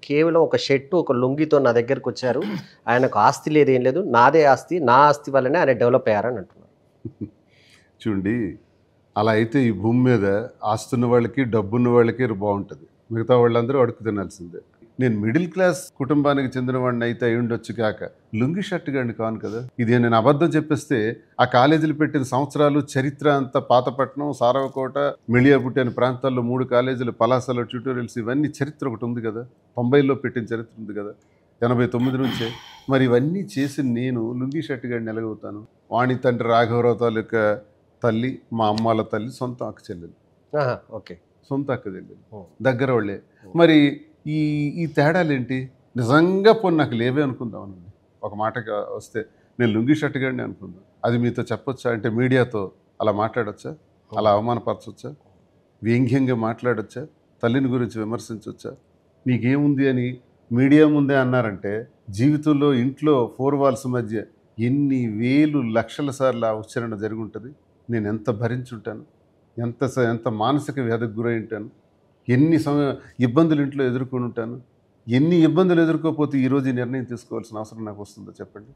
కేవలం ఒక షర్టు, ఒక లుంగీతో నా దగ్గరకొచ్చారు. ఆయనకు ఆస్తి లేదు, ఏం లేదు. నాదే ఆస్తి. నా ఆస్తి వల్లనే ఆయన డెవలప్ అయ్యారని అంటున్నారు. చూడండి, అలా అయితే ఈ భూమి మీద ఆస్తున్న వాళ్ళకి, డబ్బున్న వాళ్ళకి బాగుంటుంది. మిగతా వాళ్ళందరూ అడుగు తినాల్సిందే. నేను మిడిల్ క్లాస్ కుటుంబానికి చెందిన వాడిని అయితే అయి ఉండొచ్చు కాక లుంగి షర్ట్ గాడిని కాను కదా. ఇది నేను అబద్ధం చెప్పేస్తే ఆ కాలేజీలు పెట్టిన సంవత్సరాలు చరిత్ర అంతా పాతపట్నం, సారవకోట, మెళియాపుట్టి అనే ప్రాంతాల్లో 3 కాలేజీలు, పలాసలో ట్యూటోరియల్స్, ఇవన్నీ చరిత్ర ఒకటి ఉంది కదా. 90లో పెట్టిన చరిత్ర ఉంది కదా, 89 నుంచే. మరి ఇవన్నీ చేసి నేను లుంగి షర్ట్ గాడిని ఎలాగవుతాను? వాణి తండ్రి రాఘవరావు తాలూకా తల్లి, మా అమ్మాల తల్లి సొంత అక్క చెల్లెలు, ఓకే. సొంత అక్క చెల్లెలు, దగ్గర వాళ్ళే. మరి ఈ ఈ తేడాలేంటి? నిజంగా పోనీ నాకు లేవే అనుకుందామనండి. ఒక మాటకి వస్తే నేను లుంగి షర్ట్ గాడిని అనుకుందాం. అది మీతో చెప్పొచ్చా? అంటే మీడియాతో అలా మాట్లాడొచ్చా? అలా అవమానపరచొచ్చా? వ్యంగ్యంగా మాట్లాడొచ్చా? తల్లిని గురించి విమర్శించొచ్చా? నీకేముంది అని మీడియా ముందే అన్నారంటే జీవితంలో ఇంట్లో 4 వాల్స్ మధ్య ఎన్ని వేలు లక్షల సార్లు ఆ ఉచ్చారణ జరిగి ఉంటుంది. నేను ఎంత భరించుంటాను, ఎంత మానసిక వ్యాధికి గురై ఉంటాను, ఎన్ని ఇబ్బందులు ఇంట్లో ఎదుర్కొని ఉంటాను. ఎన్ని ఇబ్బందులు ఎదుర్కోకపోతే ఈరోజు ఈ నిర్ణయం తీసుకోవాల్సిన అవసరం నాకు వస్తుందో చెప్పండి.